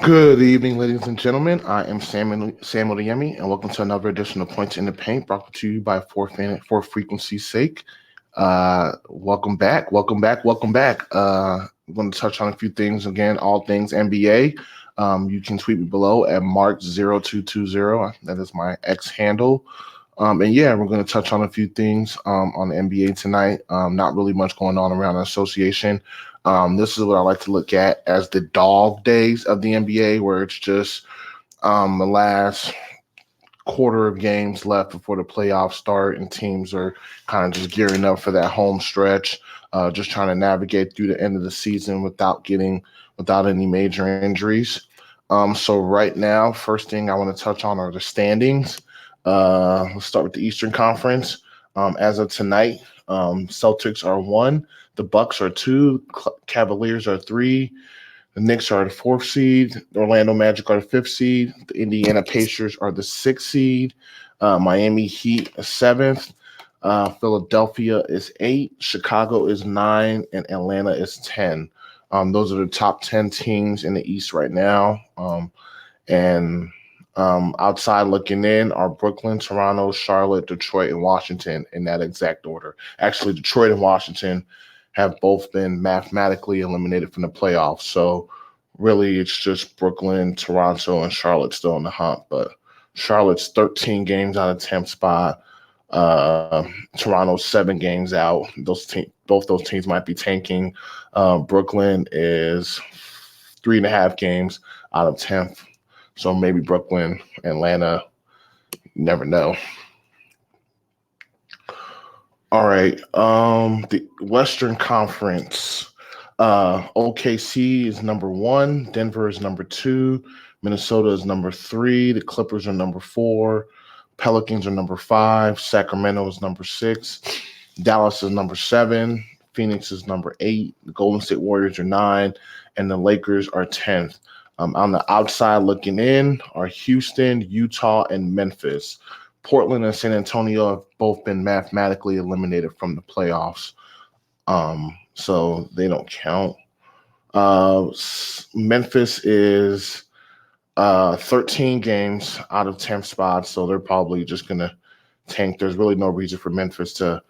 Good evening, ladies and gentlemen. I am Samuel Yemi, and welcome to another edition of Points in the Paint, brought to you by Fourth Frequency's sake. Welcome back, welcome back, welcome back. I'm going to touch on a few things again, all things NBA. You can tweet me below at Mark0220. That is my X handle. And yeah, we're going to touch on a few things on the NBA tonight. Not really much going on around the association. This is what I like to look at as the dog days of the NBA, where it's just the last quarter of games left before the playoffs start, and teams are kind of just gearing up for that home stretch, just trying to navigate through the end of the season without any major injuries. So right now, first thing I want to touch on are the standings. Let's start with the Eastern Conference. As of tonight, Celtics are one, the Bucks are two, Cavaliers are three, the Knicks are the fourth seed, the Orlando Magic are the fifth seed, the Indiana Pacers are the sixth seed, Miami Heat is seventh, Philadelphia is eight, Chicago is nine, and Atlanta is 10. Those are the top 10 teams in the East right now. And outside looking in are Brooklyn, Toronto, Charlotte, Detroit, and Washington in that exact order. Actually, Detroit and Washington have both been mathematically eliminated from the playoffs. So really, it's just Brooklyn, Toronto, and Charlotte still in the hunt. But Charlotte's 13 games out of 10th spot. Toronto's 7 games out. Both those teams might be tanking. Brooklyn is 3.5 games out of 10th. So maybe Brooklyn, Atlanta, never know. All right. The Western Conference. OKC is number one. Denver is number two. Minnesota is number three. The Clippers are number four. Pelicans are number five. Sacramento is number six. Dallas is number seven. Phoenix is number eight. The Golden State Warriors are nine. And the Lakers are 10th. On the outside looking in are Houston, Utah, and Memphis. Portland and San Antonio have both been mathematically eliminated from the playoffs, so they don't count. Memphis is 13 games out of 10 spots, so they're probably just going to tank. There's really no reason for Memphis to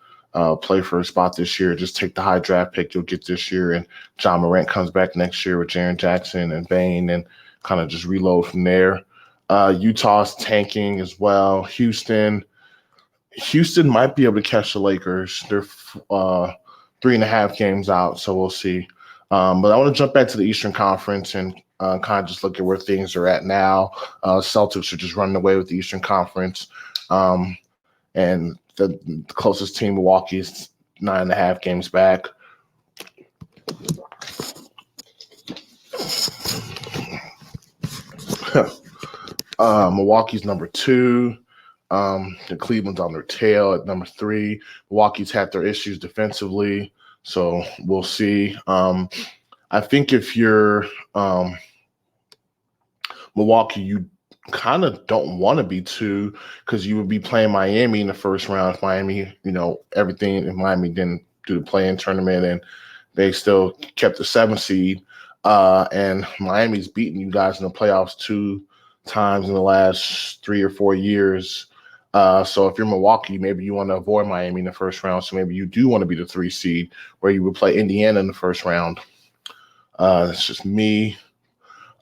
play for a spot this year. Just take the high draft pick you'll get this year, and John Morant comes back next year with Jaren Jackson and Bane, and kind of just reload from there. Utah's tanking as well. Houston might be able to catch the Lakers. They're 3.5 games out, so we'll see. But I want to jump back to the Eastern Conference and kind of just look at where things are at now. Celtics are just running away with the Eastern Conference. And the closest team, Milwaukee, is 9.5 games back. Milwaukee's number two. The Cleveland's on their tail at number three. Milwaukee's had their issues defensively, so we'll see. I think if you're Milwaukee, you kind of don't want to be two because you would be playing Miami in the first round. If Miami, everything, if Miami didn't do the play-in tournament and they still kept the 7th seed, and Miami's beaten you guys in the playoffs 2 times in the last 3 or 4 years. So if you're Milwaukee, maybe you want to avoid Miami in the first round. So maybe you do want to be the 3 seed where you would play Indiana in the first round. It's just me.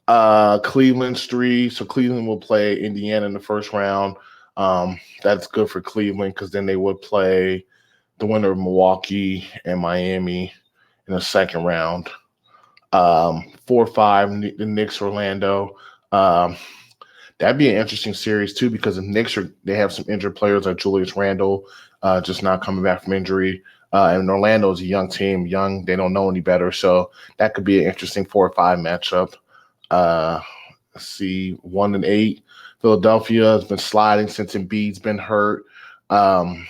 Cleveland's 3. So Cleveland will play Indiana in the first round. That's good for Cleveland because then they would play the winner of Milwaukee and Miami in the second round. 4-5, the Knicks, Orlando. That'd be an interesting series too because the Knicks they have some injured players like Julius Randle, just not coming back from injury. And Orlando is a young team, they don't know any better, so that could be an interesting 4 or 5 matchup. Let's see, 1-8. Philadelphia has been sliding since Embiid's been hurt. And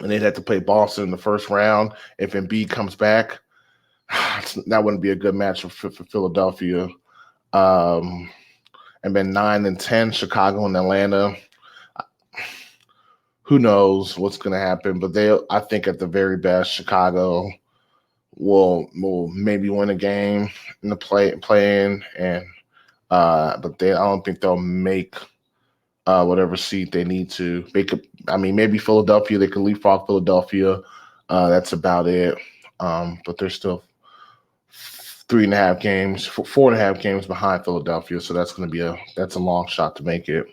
they'd have to play Boston in the first round. If Embiid comes back, that wouldn't be a good matchup for Philadelphia. And then 9-10, Chicago and Atlanta. Who knows what's going to happen? But I think at the very best, Chicago will maybe win a game in the play-in, and But I don't think they'll make whatever seed they need to. They could, I mean, maybe Philadelphia. They could leapfrog Philadelphia. That's about it. But they're still 3.5 games, 4.5 games behind Philadelphia. So that's going to be a long shot to make it.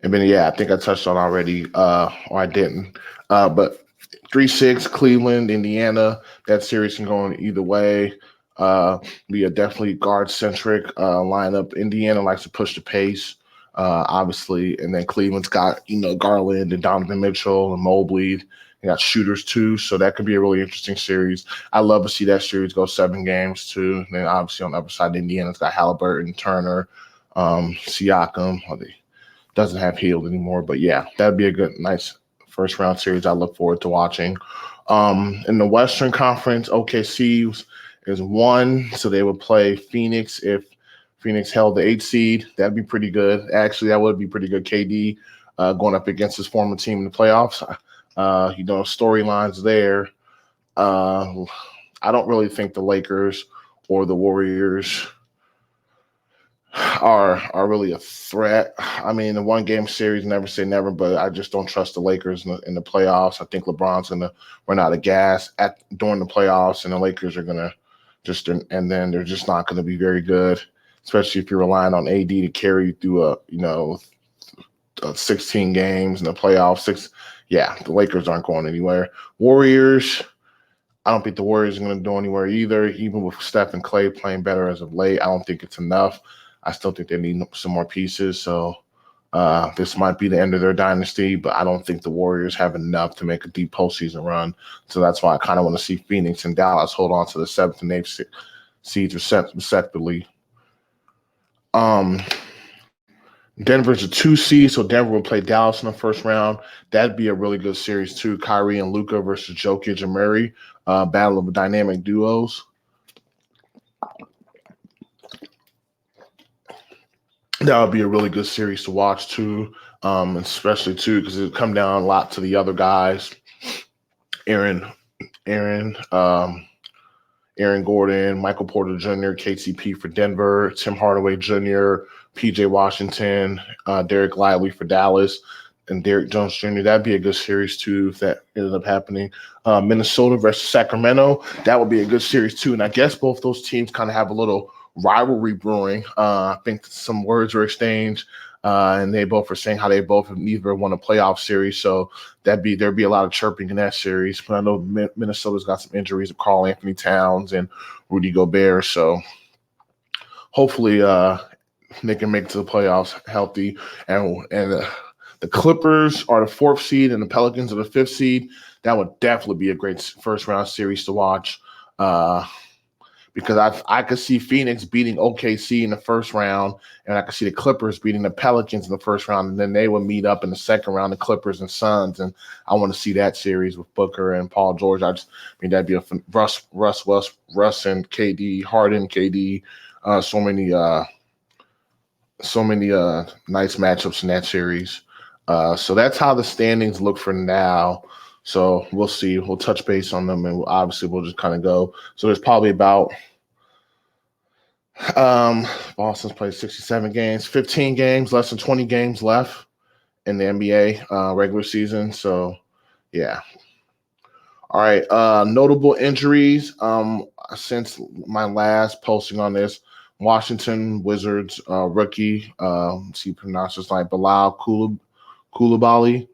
And then, yeah, I think I touched on already, or I didn't. But 3-6, Cleveland, Indiana. That series can go in either way. Be a definitely guard-centric lineup. Indiana likes to push the pace, obviously. And then Cleveland's got, Garland and Donovan Mitchell and Mobley. They got shooters, too. So that could be a really interesting series. I love to see that series go 7 games, too. And then, obviously, on the other side, Indiana's got Halliburton, Turner, Siakam. Doesn't have Hield anymore, but yeah, that'd be a good, nice first round series. I look forward to watching. In the Western Conference, OKC is 1, so they would play Phoenix if Phoenix held the 8th seed. That'd be pretty good. Actually, that would be pretty good. KD going up against his former team in the playoffs. Storylines there. I don't really think the Lakers or the Warriors are really a threat. I mean, the 1-game series, never say never, but I just don't trust the Lakers in the playoffs. I think LeBron's going to run out of gas during the playoffs, and the Lakers are going to and then they're just not going to be very good, especially if you're relying on AD to carry you through 16 games in the playoffs. The Lakers aren't going anywhere. Warriors, I don't think the Warriors are going to go anywhere either, even with Steph and Clay playing better as of late. I don't think it's enough. I still think they need some more pieces. So this might be the end of their dynasty, but I don't think the Warriors have enough to make a deep postseason run. So that's why I kind of want to see Phoenix and Dallas hold on to the 7th and 8th seeds respectively. Denver's a 2 seed, so Denver will play Dallas in the first round. That'd be a really good series too. Kyrie and Luka versus Jokic and Murray, battle of dynamic duos. That would be a really good series to watch too, especially too because it would come down a lot to the other guys. Aaron Gordon, Michael Porter Jr., KCP for Denver, Tim Hardaway Jr., PJ Washington, Derek Lively for Dallas, and Derek Jones Jr. That'd be a good series too if that ended up happening. Minnesota versus Sacramento, that would be a good series too. And I guess both those teams kind of have a little rivalry brewing. I think some words were exchanged, and they both were saying how they both have neither won a playoff series. So there'd be a lot of chirping in that series. But I know Minnesota's got some injuries of Karl Anthony Towns and Rudy Gobert. So hopefully they can make it to the playoffs healthy. And the Clippers are the 4th seed and the Pelicans are the 5th seed. That would definitely be a great first round series to watch. Because I could see Phoenix beating OKC in the first round, and I could see the Clippers beating the Pelicans in the first round, and then they would meet up in the second round, the Clippers and Suns, and I want to see that series with Booker and Paul George. That'd be a Russ and KD, Harden, KD, so many nice matchups in that series. So that's how the standings look for now. So we'll see. We'll touch base on them, and obviously we'll just kind of go. So there's probably about Boston's played 67 games, 15 games, less than 20 games left in the NBA regular season. So, yeah. All right. Notable injuries. Since my last posting on this, Washington Wizards rookie, see pronounce his name, Bilal Coulibaly.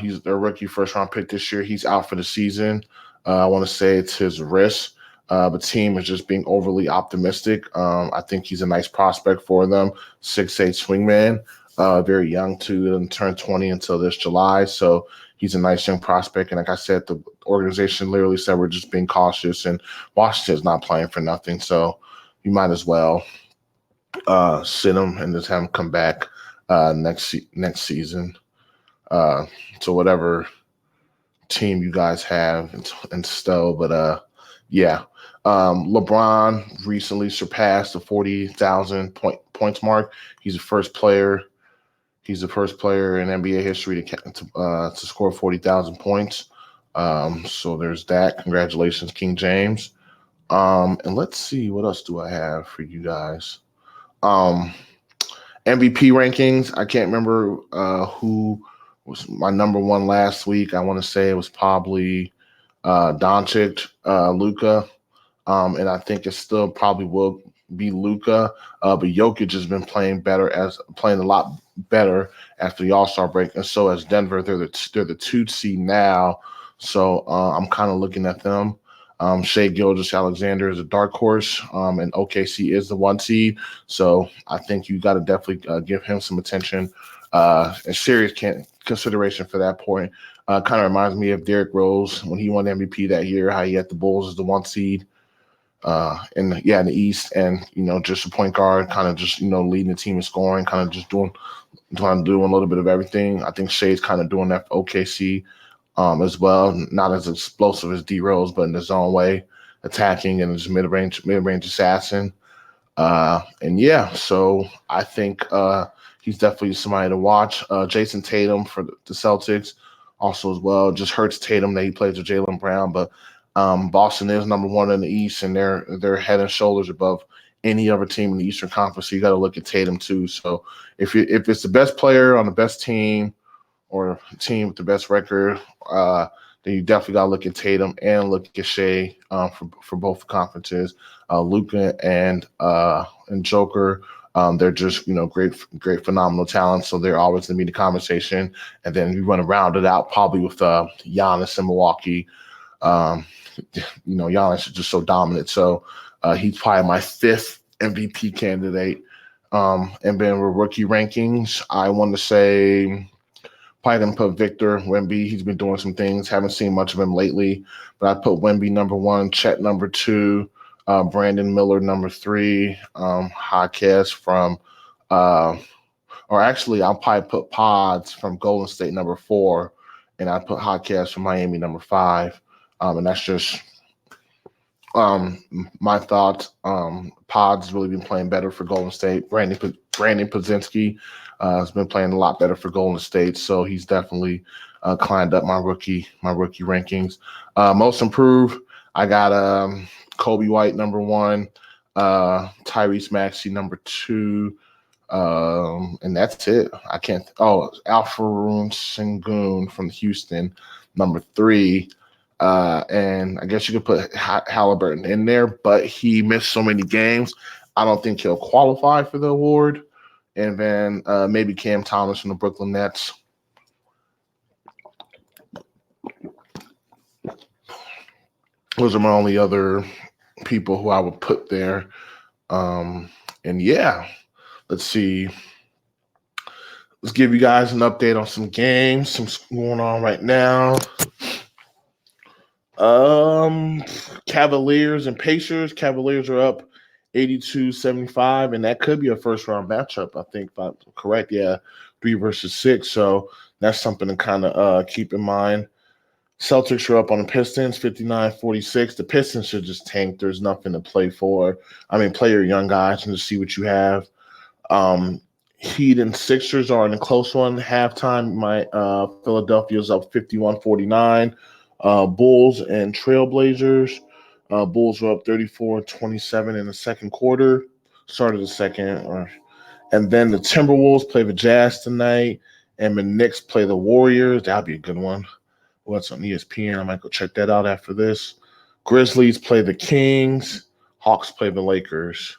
He's their rookie first round pick this year. He's out for the season. I want to say it's his wrist. The team is just being overly optimistic. I think he's a nice prospect for them. 6'8" swingman, very young too, and turned 20 until this July. So he's a nice young prospect. And like I said, the organization literally said we're just being cautious, and Washington's not playing for nothing. So you might as well sit him and just have him come back next season. To whatever team you guys have in Stowe. But LeBron recently surpassed the 40,000 points mark. He's the first player in NBA history to score 40,000 points. So there's that. Congratulations, King James. And let's see, what else do I have for you guys? Um, MVP rankings. I can't remember who was my number one last week. I want to say it was probably Doncic, Luka, and I think it still probably will be Luka. But Jokic has been playing a lot better after the All Star break, and so as Denver, they're the two seed now. So I'm kind of looking at them. Shea Gilgeous-Alexander is a dark horse, and OKC is the one seed. So I think you got to definitely give him some attention and serious consideration for that point. Kind of reminds me of Derrick Rose when he won MVP that year, how he had the Bulls as the one seed in the East, and just a point guard, kind of just leading the team in scoring, kind of just doing a little bit of everything. I think Shea's kind of doing that for OKC as well. Not as explosive as D Rose, but in his own way, attacking and his mid-range assassin. And yeah, so I think he's definitely somebody to watch. Jason Tatum for the Celtics also as well. Just hurts Tatum that he plays with Jaylen Brown, but Boston is number one in the East, and they're head and shoulders above any other team in the Eastern Conference. So you got to look at Tatum too. So if it's the best player on the best team or team with the best record, then you definitely got to look at Tatum and look at Shea for both conferences. Luka and Joker, they're just great, phenomenal talent. So they're always going to be the conversation. And then you want to round it out probably with Giannis in Milwaukee. Giannis is just so dominant. So he's probably my fifth MVP candidate. And then with rookie rankings, I want to say probably going to put Victor Wemby. He's been doing some things. Haven't seen much of him lately, but I put Wemby number one, Chet number two, Brandon Miller number three, Jaquez from or actually I'll probably put Pods from Golden State number four, and I put Jaquez from Miami number five. And that's just my thoughts. Pod's really been playing better for Golden State. Brandon Podziemski has been playing a lot better for Golden State, so he's definitely climbed up my rookie rankings. Most improved, I got Kobe White number one, Tyrese Maxey number two, and that's it. I can't. Alfaroon Sengun from Houston number three. And I guess you could put Halliburton in there, but he missed so many games. I don't think he'll qualify for the award. And then maybe Cam Thomas from the Brooklyn Nets. Those are my only other people who I would put there. And yeah, let's see. Let's give you guys an update on some games, some going on right now. Cavaliers and Pacers. Cavaliers are up 82-75, and that could be a first round matchup, I think, if I'm correct. Yeah, 3 versus 6. So that's something to kind of keep in mind. Celtics are up on the Pistons 59-46. The Pistons should just tank. There's nothing to play for. I mean, play your young guys and just see what you have. Heat and Sixers are in a close one. Halftime, my Philadelphia's up 51-49. Bulls and Trailblazers. Bulls were up 34-27 in the second quarter. Started the second. And then the Timberwolves play the Jazz tonight. And the Knicks play the Warriors. That'll be a good one. What's on ESPN? I might go check that out after this. Grizzlies play the Kings. Hawks play the Lakers.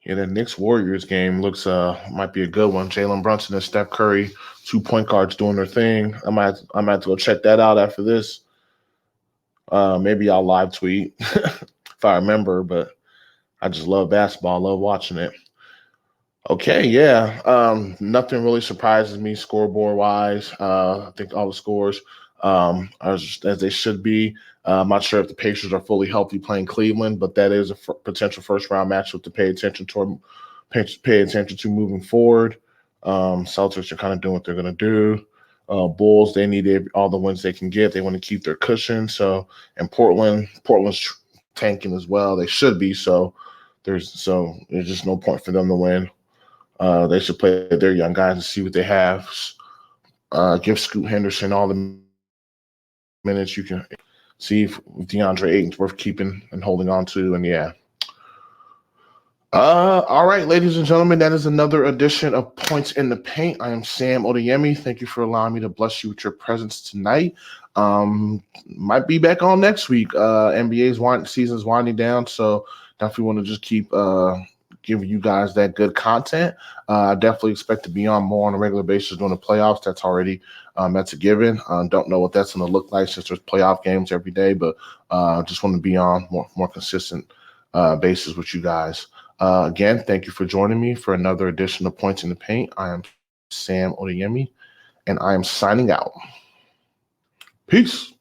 Yeah, the Knicks-Warriors game looks might be a good one. Jalen Brunson and Steph Curry, 2 point guards doing their thing. I might have to go check that out after this. Maybe I'll live tweet if I remember, but I just love basketball. I love watching it. Okay, yeah. Nothing really surprises me scoreboard-wise. I think all the scores are as they should be. I'm not sure if the Pacers are fully healthy playing Cleveland, but that is a potential first-round matchup to pay attention to moving forward. Celtics are kind of doing what they're going to do. Bulls, they need all the wins they can get. They want to keep their cushion. So, and Portland's tanking as well. They should be. So there's just no point for them to win. They should play their young guys and see what they have. Give Scoot Henderson all the minutes you can. see if DeAndre Ayton's worth keeping and holding on to. And yeah. All right, ladies and gentlemen, that is another edition of Points in the Paint. I am Sam Odeyemi. Thank you for allowing me to bless you with your presence tonight. Might be back on next week. NBA's season's winding down, so definitely want to just keep giving you guys that good content. I definitely expect to be on more on a regular basis during the playoffs. That's already that's a given. Don't know what that's going to look like since there's playoff games every day, but just want to be on more consistent basis with you guys. Again, thank you for joining me for another edition of Points in the Paint. I am Sam Odeyemi, and I am signing out. Peace.